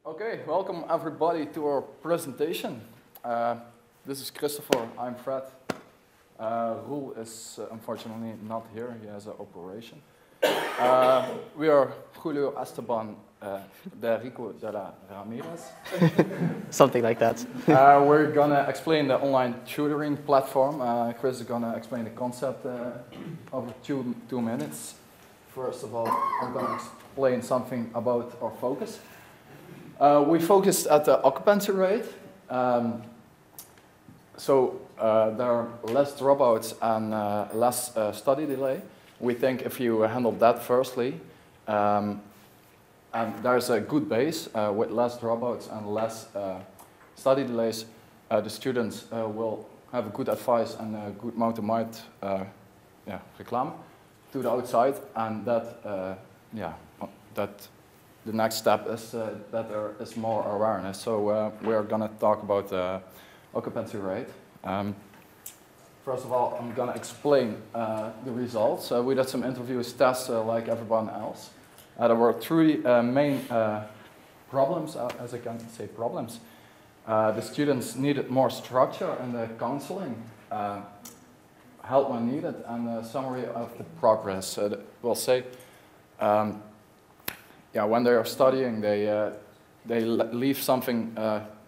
Okay, welcome everybody to our presentation. This is Christopher, I'm Fred. Roel is unfortunately not here, he has an operation. We are Julio Esteban de Rico de la Ramirez. Something like that. We're gonna explain the online tutoring platform. Chris is gonna explain the concept over two minutes. First of all, I'm gonna explain something about our focus. We focused at the occupancy rate. So there are less dropouts and less study delay. We think if you handle that firstly, and there's a good base with less dropouts and less study delays, the students will have good advice and a good mouth-to-mouth reclam to the outside, and that, that the next step is that there is more awareness. So we're going to talk about the occupancy rate. First of all, I'm going to explain the results. We did some interviews, tests like everyone else. There were three main problems, as I can say problems. The students needed more structure in the counseling, help when needed, and a summary of the progress. We'll say, when they are studying, they leave something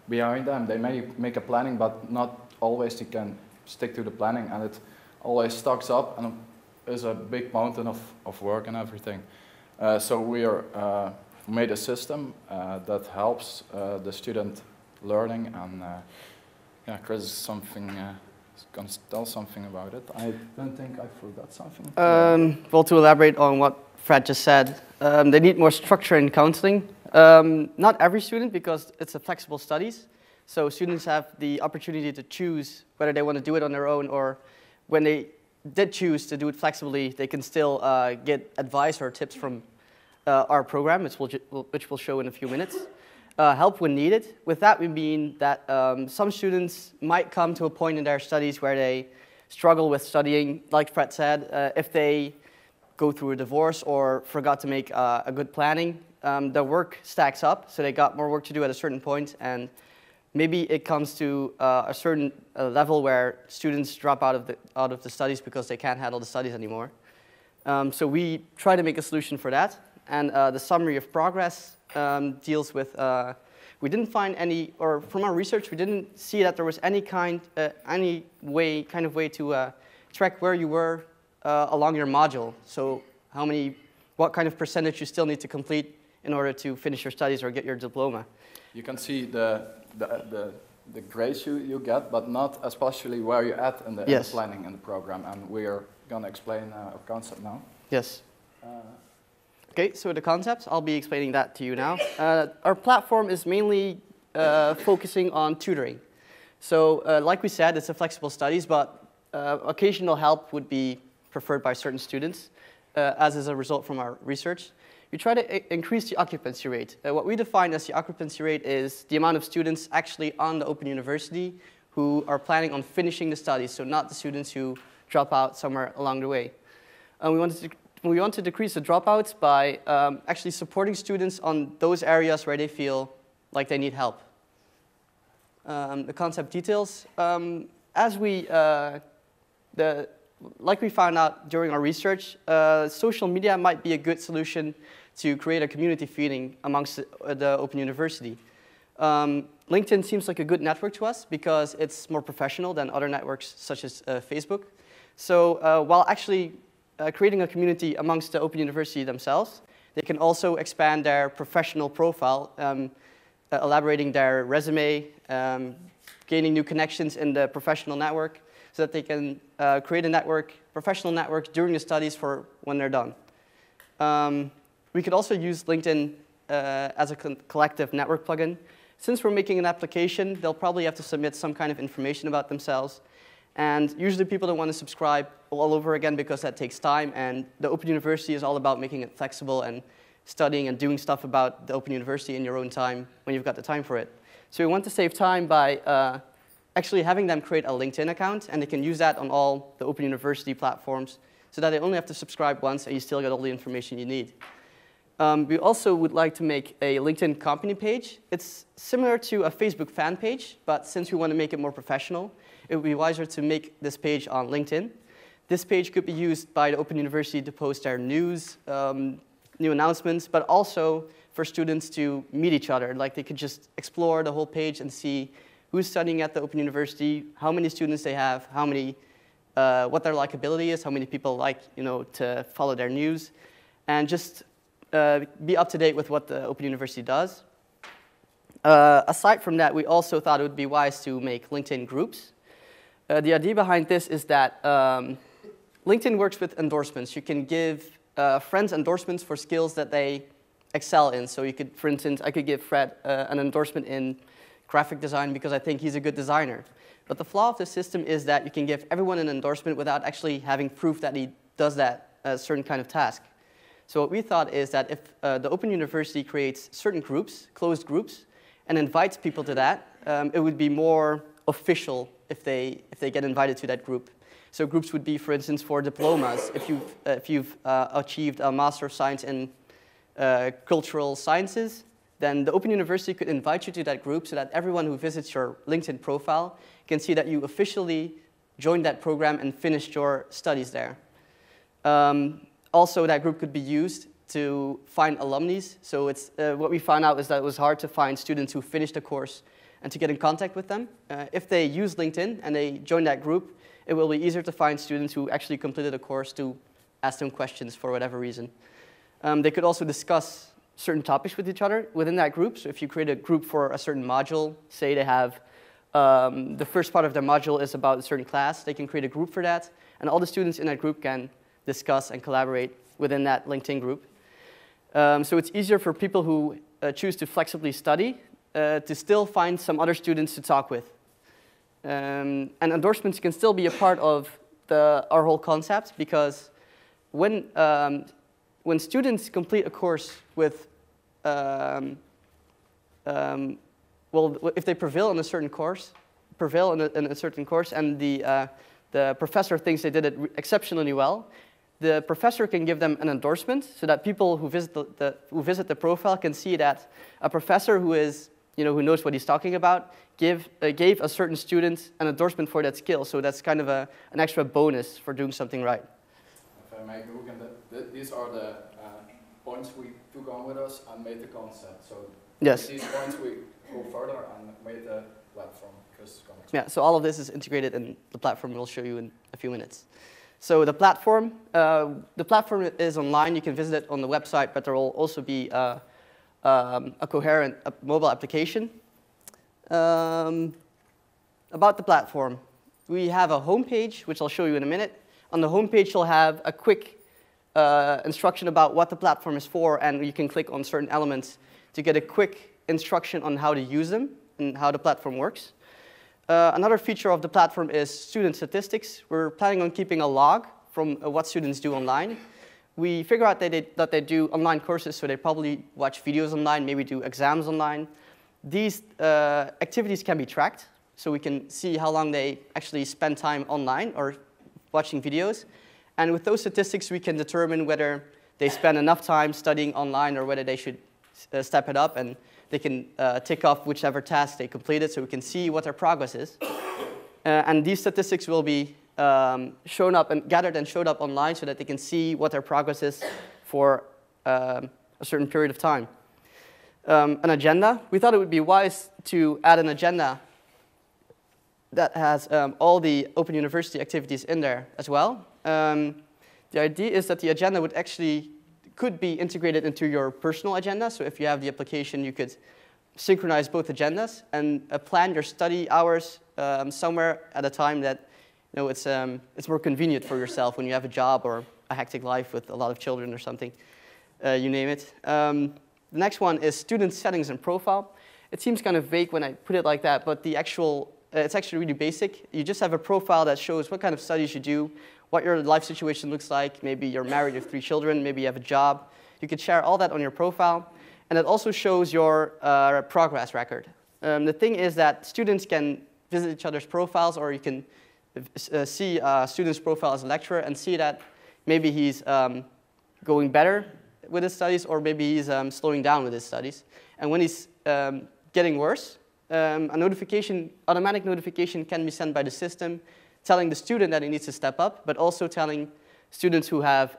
behind them. They may make a planning, but not always they can stick to the planning, and it always stocks up and is a big mountain of work and everything. So we made a system that helps the student learning, and Chris is going to tell something about it. I don't think I forgot something. Well, to elaborate on what Fred just said, they need more structure in counseling. Not every student, because it's a flexible studies. So students have the opportunity to choose whether they want to do it on their own, or when they did choose to do it flexibly, they can still get advice or tips from our program, which we'll show in a few minutes. Help when needed. With that, we mean that some students might come to a point in their studies where they struggle with studying, like Fred said, if they go through a divorce or forgot to make a good planning, the work stacks up, so they got more work to do at a certain point, and maybe it comes to a certain level where students drop out of the studies because they can't handle the studies anymore. So we try to make a solution for that, and the summary of progress deals with, we didn't find any, or from our research, we didn't see that there was any kind of way to track where you were along your module. So what kind of percentage you still need to complete in order to finish your studies or get your diploma. You can see the grades you get, but not especially where you're at in the planning in the program. And we are going to explain our concept now. Yes. Okay, so the concepts, I'll be explaining that to you now. Our platform is mainly focusing on tutoring. So like we said, it's a flexible studies, but occasional help would be preferred by certain students, as is a result from our research. We try to increase the occupancy rate. What we define as the occupancy rate is the amount of students actually on the Open University who are planning on finishing the studies, so not the students who drop out somewhere along the way. We want to decrease the dropouts by actually supporting students on those areas where they feel like they need help. The concept details, like we found out during our research, social media might be a good solution to create a community feeling amongst the Open University. LinkedIn seems like a good network to us because it's more professional than other networks such as Facebook. So while actually creating a community amongst the Open University themselves, they can also expand their professional profile, elaborating their resume, gaining new connections in the professional network, so that they can create a professional network during the studies for when they're done. We could also use LinkedIn as a collective network plugin. Since we're making an application, they'll probably have to submit some kind of information about themselves. And usually people don't want to subscribe all over again because that takes time, and the Open University is all about making it flexible and studying and doing stuff about the Open University in your own time when you've got the time for it. So we want to save time by actually having them create a LinkedIn account, and they can use that on all the Open University platforms so that they only have to subscribe once and you still get all the information you need. We also would like to make a LinkedIn company page. It's similar to a Facebook fan page, but since we want to make it more professional, it would be wiser to make this page on LinkedIn. This page could be used by the Open University to post their news, new announcements, but also for students to meet each other. Like they could just explore the whole page and see who's studying at the Open University, how many students they have, how many, what their likability is, how many people like, to follow their news, and just be up to date with what the Open University does. Aside from that, we also thought it would be wise to make LinkedIn groups. The idea behind this is that LinkedIn works with endorsements. You can give friends endorsements for skills that they excel in. So you could, for instance, I could give Fred an endorsement in graphic design because I think he's a good designer. But the flaw of the system is that you can give everyone an endorsement without actually having proof that he does that certain kind of task. So what we thought is that if the Open University creates certain groups, closed groups, and invites people to that, it would be more official if they get invited to that group. So groups would be, for instance, for diplomas. If you've achieved a Master of Science in Cultural Sciences, then the Open University could invite you to that group so that everyone who visits your LinkedIn profile can see that you officially joined that program and finished your studies there. Also, that group could be used to find alumni. So it's, what we found out is that it was hard to find students who finished a course and to get in contact with them. If they use LinkedIn and they join that group, it will be easier to find students who actually completed a course to ask them questions for whatever reason. They could also discuss certain topics with each other within that group. So if you create a group for a certain module, say they have the first part of their module is about a certain class, they can create a group for that, and all the students in that group can discuss and collaborate within that LinkedIn group. So it's easier for people who choose to flexibly study to still find some other students to talk with. And endorsements can still be a part of our whole concept because when students complete a course with, well, if they prevail in a certain course, and the professor thinks they did it exceptionally well, the professor can give them an endorsement so that people who visit the profile can see that a professor who is, who knows what he's talking about, gave a certain student an endorsement for that skill. So that's kind of an extra bonus for doing something right. If I may, these are the points we took on with us and made the concept. So yes. These points we go further and made the platform. Yeah, so all of this is integrated in the platform we'll show you in a few minutes. So the platform is online. You can visit it on the website, but there will also be a coherent mobile application. About the platform, we have a homepage, which I'll show you in a minute. On the homepage, you'll have a quick instruction about what the platform is for, and you can click on certain elements to get a quick instruction on how to use them and how the platform works. Another feature of the platform is student statistics. We're planning on keeping a log from what students do online. We figure out that they do online courses, so they probably watch videos online, maybe do exams online. These activities can be tracked, so we can see how long they actually spend time online or watching videos. And with those statistics, we can determine whether they spend enough time studying online or whether they should step it up, and they can tick off whichever task they completed so we can see what their progress is. And these statistics will be shown up and gathered and showed up online so that they can see what their progress is for a certain period of time. An agenda. We thought it would be wise to add an agenda that has all the Open University activities in there as well. The idea is that the agenda could be integrated into your personal agenda. So if you have the application, you could synchronize both agendas and plan your study hours somewhere at a time that it's more convenient for yourself when you have a job or a hectic life with a lot of children or something, you name it. The next one is student settings and profile. It seems kind of vague when I put it like that, but it's actually really basic. You just have a profile that shows what kind of studies you do, what your life situation looks like. Maybe you're married with 3 children, maybe you have a job. You could share all that on your profile. And it also shows your progress record. The thing is that students can visit each other's profiles, or you can see a student's profile as a lecturer and see that maybe he's going better with his studies, or maybe he's slowing down with his studies. And when he's getting worse, automatic notification can be sent by the system telling the student that he needs to step up, but also telling students who have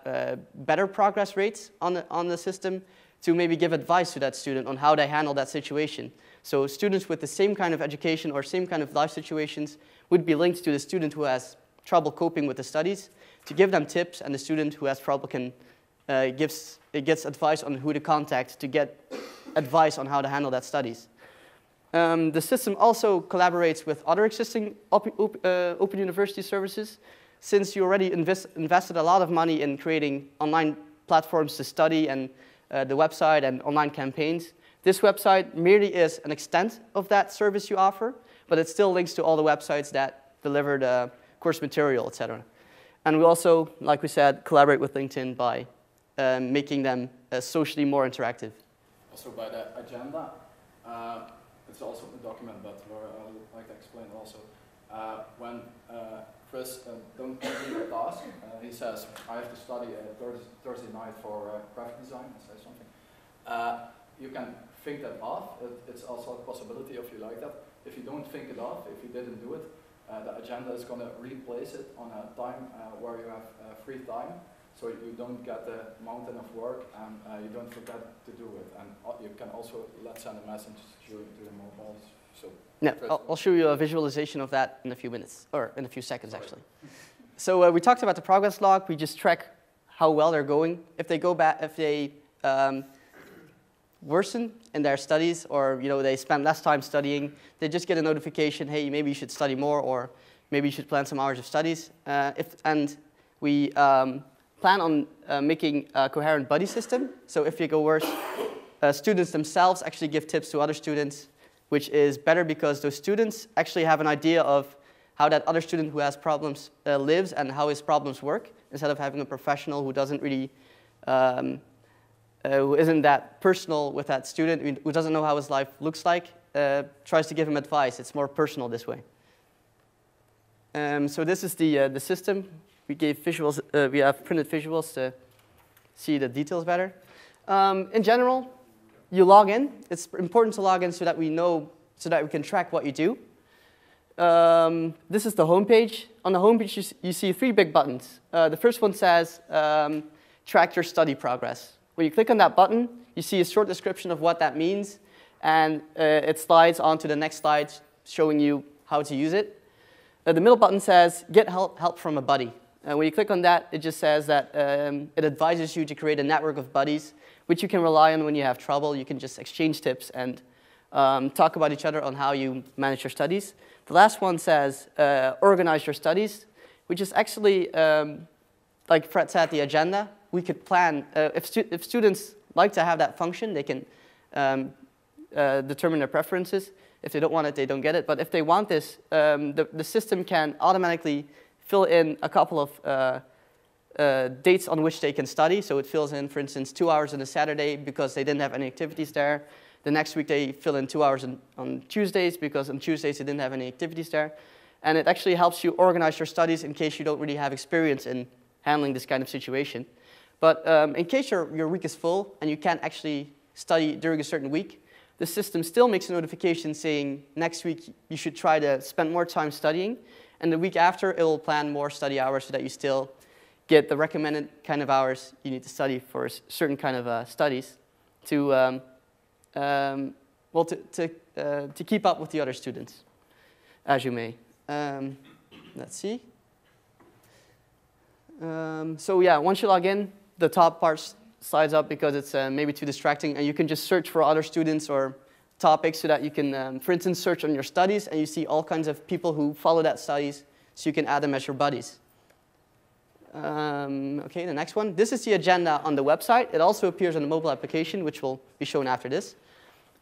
better progress rates on the system to maybe give advice to that student on how they handle that situation. So students with the same kind of education or same kind of life situations would be linked to the student who has trouble coping with the studies to give them tips, and the student who has trouble gets advice on who to contact to get advice on how to handle that studies. The system also collaborates with other existing Open University services. Since you already invested a lot of money in creating online platforms to study and the website and online campaigns, this website merely is an extent of that service you offer, but it still links to all the websites that deliver the course material, etc. And we also, like we said, collaborate with LinkedIn by making them socially more interactive. Also by the agenda, it's also a document, but where I would like to explain also. When Chris don't complete a task, he says, I have to study Thursday night for graphic design, I say something. You can think that off. It's also a possibility if you like that. If you don't think it off, if you didn't do it, the agenda is going to replace it on a time where you have free time, so you don't get the mountain of work and you don't forget to do it. And you can also send a message to the mobiles. So yeah, I'll show you a visualization of that in a few minutes, or in a few seconds actually. So we talked about the progress log. We just track how well they're going. If they go back, if they worsen in their studies, or they spend less time studying, they just get a notification, hey, maybe you should study more, or maybe you should plan some hours of studies. And we plan on making a coherent buddy system. So if you go worse, students themselves actually give tips to other students, which is better because those students actually have an idea of how that other student who has problems lives and how his problems work, instead of having a professional who doesn't really who isn't that personal with that student, who doesn't know how his life looks like, tries to give him advice. It's more personal this way. So this is the system. We gave visuals. We have printed visuals to see the details better. In general, you log in. It's important to log in so that we know, so that we can track what you do. This is the home page. On the home page, you see 3 big buttons. The first one says track your study progress. When you click on that button, you see a short description of what that means, and it slides onto the next slide showing you how to use it. The middle button says get help from a buddy. When you click on that, it just says that it advises you to create a network of buddies, which you can rely on when you have trouble. You can just exchange tips and talk about each other on how you manage your studies. The last one says organize your studies, which is actually, like Fred said, the agenda. We could plan, if students like to have that function, they can determine their preferences. If they don't want it, they don't get it. But if they want this, the system can automatically fill in a couple of dates on which they can study. So it fills in, for instance, 2 hours on a Saturday because they didn't have any activities there. The next week they fill in 2 hours on Tuesdays because on Tuesdays they didn't have any activities there. And it actually helps you organize your studies in case you don't really have experience in handling this kind of situation. But in case your week is full and you can't actually study during a certain week, the system still makes a notification saying next week you should try to spend more time studying. And the week after, it will plan more study hours so that you still get the recommended kind of hours you need to study for a certain kind of studies to, to keep up with the other students, as you may. Let's see. So yeah, once you log in, the top part slides up because it's maybe too distracting, and you can just search for other students or topics so that you can, for instance, search on your studies, and you see all kinds of people who follow that studies, so you can add them as your buddies. Okay, the next one. This is the agenda on the website. It also appears on the mobile application, which will be shown after this.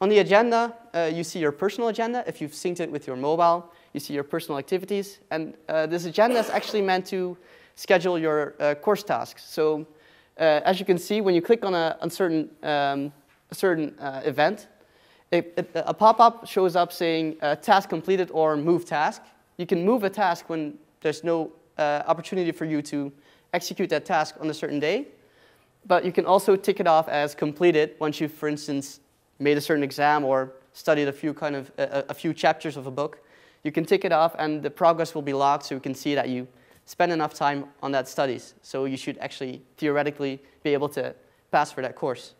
On the agenda, you see your personal agenda. If you've synced it with your mobile, you see your personal activities. And this agenda is actually meant to schedule your course tasks. So as you can see, when you click on a certain event, a pop-up shows up saying task completed or move task. You can move a task when there's no opportunity for you to execute that task on a certain day. but you can also tick it off as completed once you've, for instance, made a certain exam or studied a few chapters of a book. You can tick it off, and the progress will be logged, so you can see that you spend enough time on that studies. So you should actually theoretically be able to pass for that course.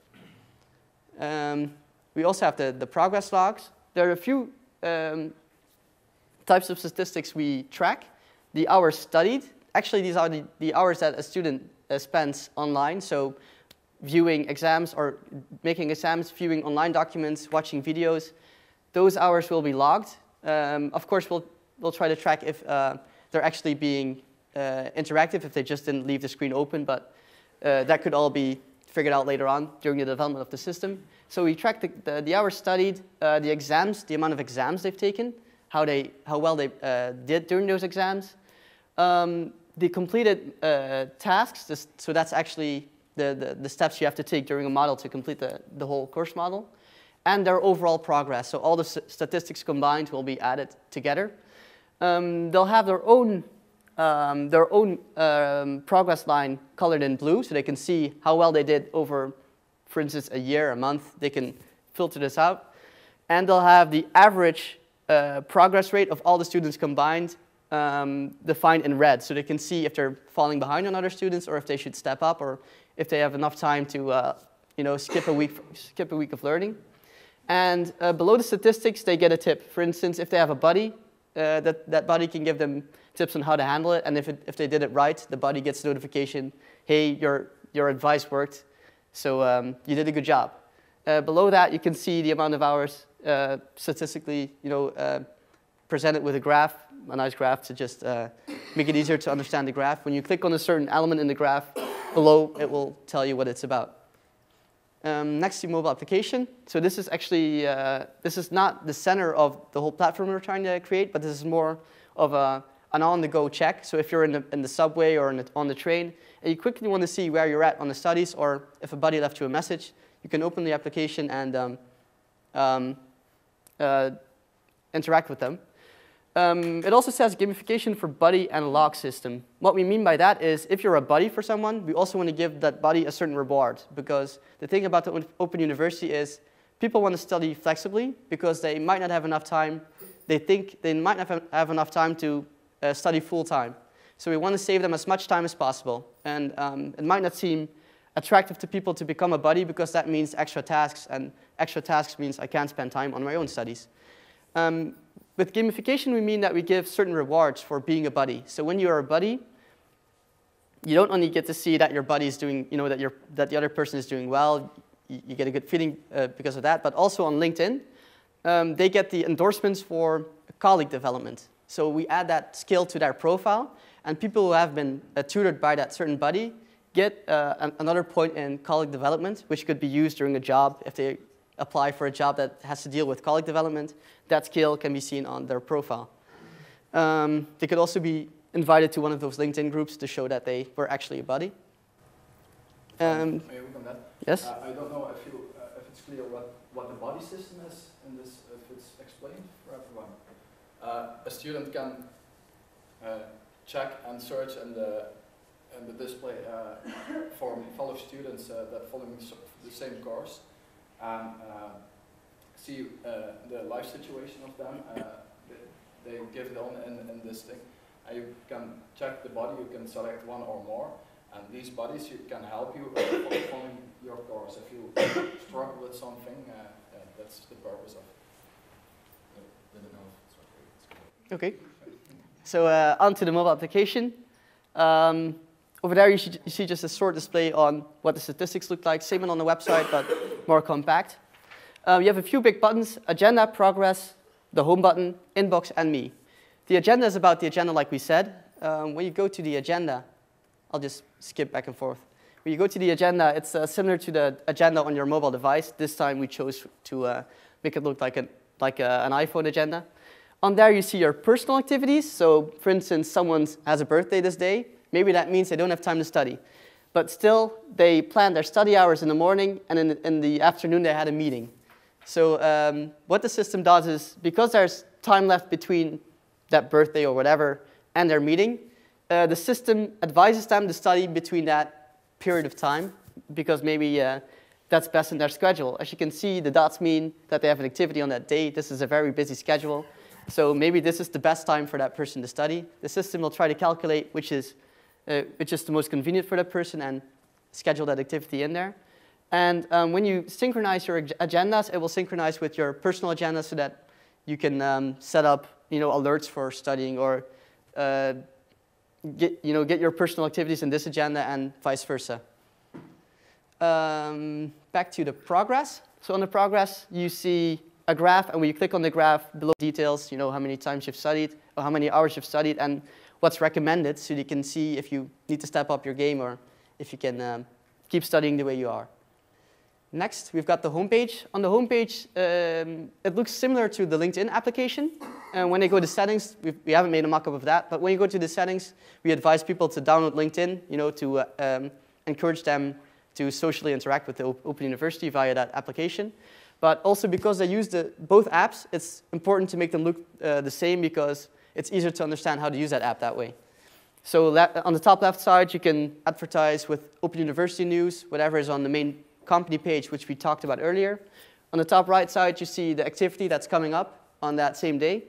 We also have the progress logs. There are a few types of statistics we track. The hours studied. Actually, these are the hours that a student spends online. So viewing exams or making exams, viewing online documents, watching videos. Those hours will be logged. Of course, we'll try to track if they're actually being interactive, if they just didn't leave the screen open, but that could all be figured out later on during the development of the system. So we track the hours studied, the exams, the amount of exams they've taken, how well they did during those exams, the completed tasks, so that's actually the steps you have to take during a model to complete the whole course model, and their overall progress. So all the statistics combined will be added together. They'll have their own progress line colored in blue, so they can see how well they did over, for instance, a year, a month. They can filter this out. And they'll have the average progress rate of all the students combined defined in red, so they can see if they're falling behind on other students or if they should step up or if they have enough time to skip a week of learning. And below the statistics, they get a tip. For instance, if they have a buddy, that buddy can give them tips on how to handle it, and if they did it right, the buddy gets a notification, hey, your advice worked, so you did a good job. Below that, you can see the amount of hours statistically, presented with a graph, a nice graph to just make it easier to understand the graph. When you click on a certain element in the graph, below it will tell you what it's about. Next to mobile application. So this is actually, this is not the center of the whole platform we're trying to create, but this is more of an on-the-go check. So if you're in the subway or on the train, and you quickly want to see where you're at on the studies, or if a buddy left you a message, you can open the application and interact with them. It also says gamification for buddy and log system. What we mean by that is if you're a buddy for someone, we also want to give that buddy a certain reward, because the thing about the Open University is people want to study flexibly because they might not have enough time. They think they might not have enough time to study full time. So we want to save them as much time as possible. And it might not seem attractive to people to become a buddy because that means extra tasks, and extra tasks means I can't spend time on my own studies. With gamification, we mean that we give certain rewards for being a buddy. So when you're a buddy, you don't only get to see that your buddy is doing, that the other person is doing well. You get a good feeling because of that. But also on LinkedIn, they get the endorsements for colleague development. So we add that skill to their profile, and people who have been tutored by that certain buddy get another point in colleague development, which could be used during a job if they apply for a job that has to deal with colleague development. That skill can be seen on their profile. They could also be invited to one of those LinkedIn groups to show that they were actually a buddy. May we on that? Yes? I don't know if it's clear what the buddy system is in this, if it's explained for everyone. A student can check and search in the display for fellow students that following the same course, and see the life situation of them. They give it on in this thing. And you can check the body, you can select one or more, and these bodies can help you following your course. If you struggle with something, that's the purpose of it. Okay. So onto the mobile application. Over there you see just a short display on what the statistics look like. Same on the website, but more compact. You have a few big buttons: agenda, progress, the home button, inbox, and me. The agenda is about the agenda, like we said. When you go to the agenda, I'll just skip back and forth. When you go to the agenda, it's similar to the agenda on your mobile device. This time we chose to make it look like an iPhone agenda. On there you see your personal activities. So for instance, someone has a birthday this day. Maybe that means they don't have time to study. But still, they planned their study hours in the morning, and in the afternoon they had a meeting. So what the system does is, because there's time left between that birthday or whatever and their meeting, the system advises them to study between that period of time, because maybe that's best in their schedule. As you can see, the dots mean that they have an activity on that day. This is a very busy schedule. So maybe this is the best time for that person to study. The system will try to calculate which is the most convenient for that person and schedule that activity in there. And when you synchronize your agendas, it will synchronize with your personal agenda so that you can set up alerts for studying or get your personal activities in this agenda and vice versa. Back to the progress. So on the progress, you see a graph, and when you click on the graph, below details, how many times you've studied, or how many hours you've studied, and what's recommended, so you can see if you need to step up your game or if you can keep studying the way you are. Next, we've got the homepage. On the homepage, it looks similar to the LinkedIn application. And when they go to settings, we haven't made a mock-up of that, but when you go to the settings, we advise people to download LinkedIn, to encourage them to socially interact with the Open University via that application. But also because they use both apps, it's important to make them look the same because it's easier to understand how to use that app that way. So on the top left side, you can advertise with Open University news, whatever is on the main company page, which we talked about earlier. On the top right side, you see the activity that's coming up on that same day.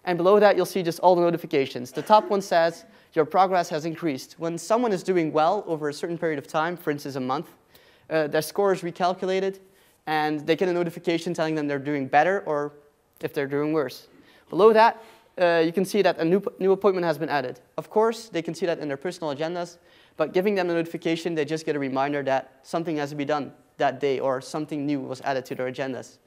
And below that, you'll see just all the notifications. The top one says, your progress has increased. When someone is doing well over a certain period of time, for instance, a month, their score is recalculated, and they get a notification telling them they're doing better or if they're doing worse. Below that, you can see that a new appointment has been added. Of course, they can see that in their personal agendas, but giving them a notification, they just get a reminder that something has to be done that day or something new was added to their agendas.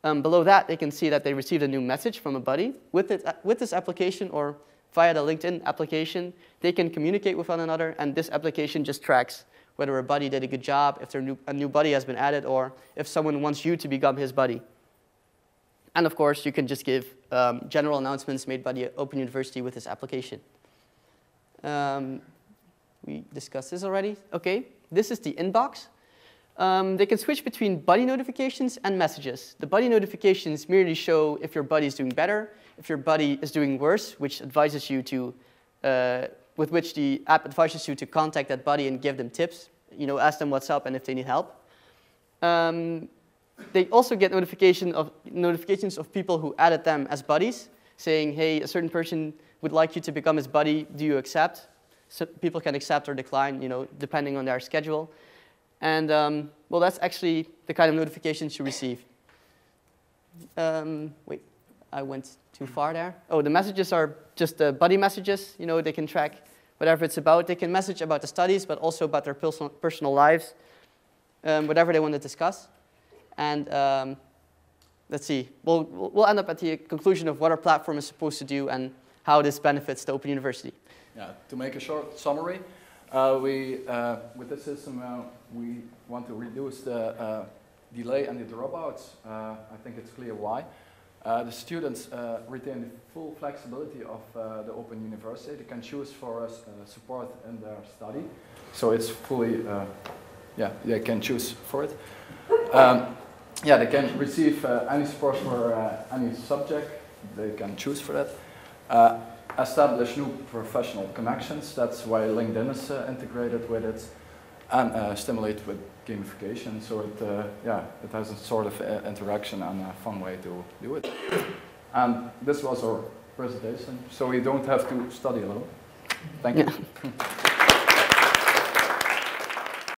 Below that, they can see that they received a new message from a buddy. With this application or via the LinkedIn application, they can communicate with one another, and this application just tracks whether a buddy did a good job, if a new buddy has been added, or if someone wants you to become his buddy. And of course, you can just give general announcements made by the Open University with this application. We discussed this already. OK, this is the inbox. They can switch between buddy notifications and messages. The buddy notifications merely show if your buddy is doing better, if your buddy is doing worse, which advises you to, with which the app advises you to contact that buddy and give them tips, ask them what's up and if they need help. They also get notifications of people who added them as buddies, saying, hey, a certain person would like you to become his buddy, do you accept? So people can accept or decline, depending on their schedule. And well, that's actually the kind of notifications you receive. Wait, I went too far there. Oh, the messages are just the buddy messages. They can track whatever it's about. They can message about the studies, but also about their personal lives, whatever they want to discuss. And let's see, we'll end up at the conclusion of what our platform is supposed to do and how this benefits the Open University. Yeah, to make a short summary, with this system, we want to reduce the delay and the dropouts. I think it's clear why. The students retain the full flexibility of the Open University. They can choose for us support in their study. So it's fully, yeah, they can choose for it. Yeah, they can receive any support for any subject. They can choose for that. Establish new professional connections. That's why LinkedIn is integrated with it. And stimulate with gamification. So it, yeah, it has a sort of interaction and a fun way to do it. And this was our presentation. So you don't have to study alone. Thank you.